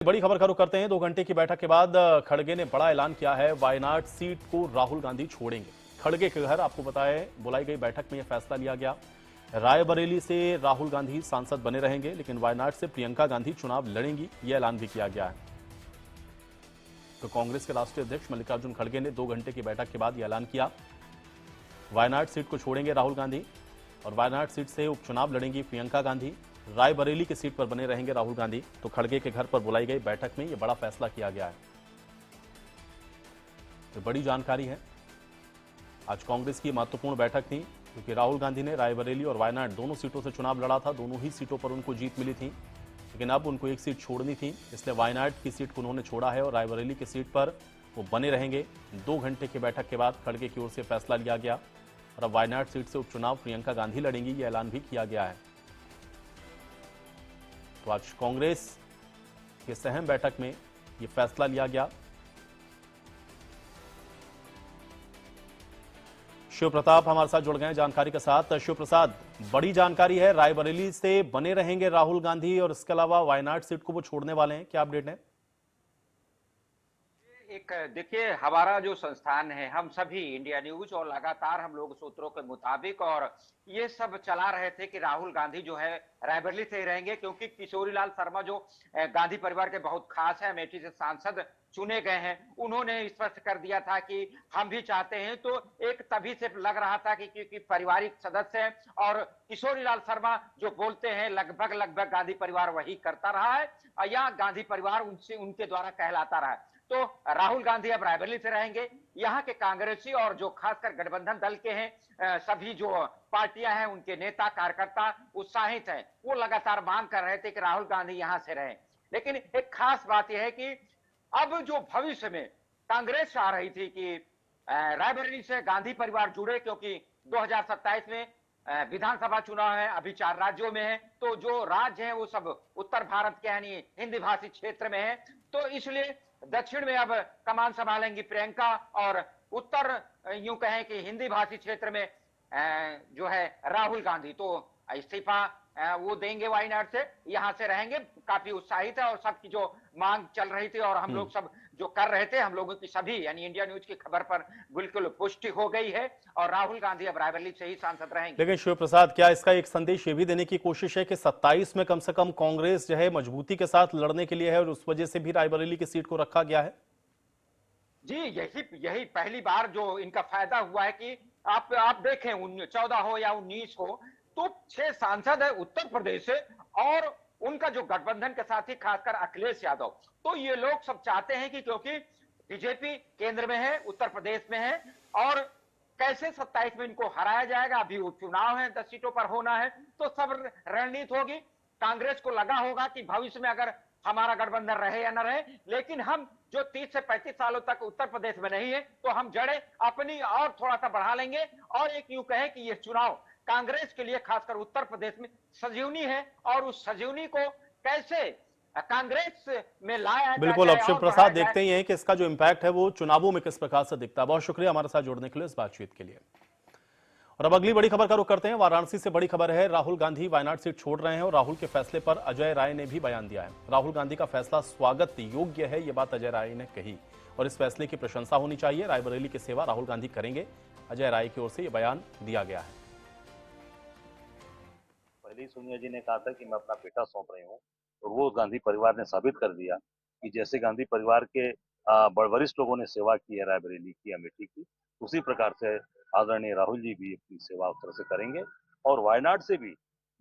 बड़ी खबर का रुख करते हैं। 2 घंटे की बैठक के बाद खड़गे ने बड़ा ऐलान किया है। वायनाड सीट को राहुल गांधी छोड़ेंगे। खड़गे के घर आपको बताएं, बुलाई गई बैठक में यह फैसला लिया गया। रायबरेली से राहुल गांधी सांसद बने रहेंगे, लेकिन वायनाड से प्रियंका गांधी चुनाव लड़ेंगी, यह ऐलान भी किया गया है। तो कांग्रेस के राष्ट्रीय अध्यक्ष मल्लिकार्जुन खड़गे ने 2 घंटे की बैठक के बाद यह ऐलान किया। वायनाड सीट को छोड़ेंगे राहुल गांधी और वायनाड सीट से उपचुनाव लड़ेंगी प्रियंका गांधी। रायबरेली की सीट पर बने रहेंगे राहुल गांधी। तो खड़गे के घर पर बुलाई गई बैठक में यह बड़ा फैसला किया गया है। तो बड़ी जानकारी है। आज कांग्रेस की महत्वपूर्ण बैठक थी, क्योंकि राहुल गांधी ने रायबरेली और वायनाड दोनों सीटों से चुनाव लड़ा था। दोनों ही सीटों पर उनको जीत मिली थी, लेकिन अब उनको एक सीट छोड़नी थी, इसलिए वायनाड की सीट को उन्होंने छोड़ा है और रायबरेली की सीट पर वो बने रहेंगे। 2 घंटे की बैठक के बाद खड़गे की ओर से फैसला लिया गया और अब वायनाड सीट से उपचुनाव प्रियंका गांधी लड़ेंगी, यह ऐलान भी किया गया है। तो आज कांग्रेस की अहम बैठक में यह फैसला लिया गया। शिव प्रताप हमारे साथ जुड़ गए जानकारी के साथ। शिव प्रसाद, बड़ी जानकारी है, रायबरेली से बने रहेंगे राहुल गांधी और इसके अलावा वायनाड सीट को वो छोड़ने वाले हैं, क्या अपडेट है? एक देखिए, हमारा जो संस्थान है, हम सभी इंडिया न्यूज और लगातार हम लोग सूत्रों के मुताबिक और ये सब चला रहे थे कि राहुल गांधी जो है रायबरेली से ही रहेंगे, क्योंकि किशोरीलाल शर्मा जो गांधी परिवार के बहुत खास है, अमेठी से सांसद चुने गए हैं, उन्होंने स्पष्ट कर दिया था कि हम भी चाहते हैं। तो एक तभी से लग रहा था कि क्योंकि पारिवारिक सदस्य है और किशोरीलाल शर्मा जो बोलते हैं लगभग लगभग गांधी परिवार वही करता रहा है या गांधी परिवार उनसे उनके द्वारा कहलाता रहा है। तो राहुल गांधी अब रायबरेली से रहेंगे। यहाँ के कांग्रेसी और जो खासकर गठबंधन दल के हैं, सभी जो पार्टियां हैं, उनके नेता कार्यकर्ता उत्साहित हैं। वो लगातार मांग कर रहे थे कि राहुल गांधी यहां से रहें। लेकिन एक खास बात यह है कि अब जो भविष्य में कांग्रेस चाह रही थी कि रायबरेली से गांधी परिवार जुड़े, क्योंकि 2027 में विधानसभा चुनाव है, अभी 4 राज्यों में है। तो जो राज्य है वो सब उत्तर भारत के यानी हिंदी भाषी क्षेत्र में है। तो इसलिए दक्षिण में अब कमान संभालेंगी प्रियंका और उत्तर यूं कहें कि हिंदी भाषी क्षेत्र में जो है राहुल गांधी। तो इस्तीफा वो देंगे वायनाड से, यहां से रहेंगे। काफी उत्साहित है और सबकी जो मांग चल रही थी और हम लोग सब जो कर रहे थे, हम लोगों की सभी यानी इंडिया न्यूज की खबर पर बिल्कुल पुष्टि हो गई है और राहुल गांधी अब रायबरेली से ही सांसद रहेंगे। लेकिन शिव प्रसाद, क्या इसका एक संदेश ये भी देने की कोशिश है कि 27 में कम से कम कांग्रेस जो है मजबूती के साथ लड़ने के लिए है और उस वजह से भी रायबरेली की सीट को रखा गया है? जी, यही यही पहली बार जो इनका फायदा हुआ है कि आप देखें 14 हो या 19 हो, तो 6 सांसद है उत्तर प्रदेश से और उनका जो गठबंधन के साथी खासकर अखिलेश यादव। तो ये लोग सब चाहते हैं कि क्योंकि बीजेपी केंद्र में है, उत्तर प्रदेश में है और कैसे 27 में इनको हराया जाएगा। अभी उपचुनाव है, 10 सीटों पर होना है, तो सब रणनीति होगी। कांग्रेस को लगा होगा कि भविष्य में अगर हमारा गठबंधन रहे या न रहे, लेकिन हम जो 30 से 35 सालों तक उत्तर प्रदेश में नहीं है, तो हम जड़ें अपनी और थोड़ा सा बढ़ा लेंगे। और एक यूं कहें कि यह चुनाव कांग्रेस के लिए खासकर उत्तर प्रदेश में संजीवनी है और उस संजीवनी को कैसे कांग्रेस में लाया बिल्कुल। जाए अब शिव और बढ़ाया प्रसाद, देखते जाए। ही हैं कि इसका जो इम्पैक्ट है वो चुनावों में किस प्रकार से दिखता है। बहुत शुक्रिया हमारे साथ जुड़ने के लिए, इस बातचीत के लिए। और अब अगली बड़ी खबर का रुख करते हैं। वाराणसी से बड़ी खबर है, राहुल गांधी वायनाड सीट छोड़ रहे हैं और राहुल के फैसले पर अजय राय ने भी बयान दिया है। राहुल गांधी का फैसला स्वागत योग्य है, यह बात अजय राय ने कही और इस फैसले की प्रशंसा होनी चाहिए। रायबरेली की सेवा राहुल गांधी करेंगे, अजय राय की ओर से यह बयान दिया गया है। पहले ही सोनिया जी ने कहा था कि मैं अपना बेटा सौंप रही हूँ और वो गांधी परिवार ने साबित कर दिया कि जैसे गांधी परिवार के वरिष्ठ लोगों ने सेवा की है रायबरेली की, अमेठी की, उसी प्रकार से आदरणीय राहुल जी भी अपनी सेवा उस तरह से करेंगे। और वायनाड से भी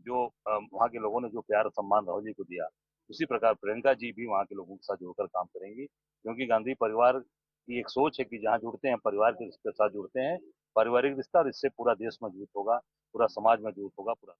जो वहाँ के लोगों ने जो प्यार सम्मान राहुल जी को दिया, उसी प्रकार प्रियंका जी भी वहाँ के लोगों के साथ जुड़कर काम करेंगी, क्योंकि गांधी परिवार की एक सोच है कि जहाँ जुड़ते हैं परिवार के साथ जुड़ते हैं, पारिवारिक रिश्ता, और इससे पूरा देश मजबूत होगा, पूरा समाज मजबूत होगा, पूरा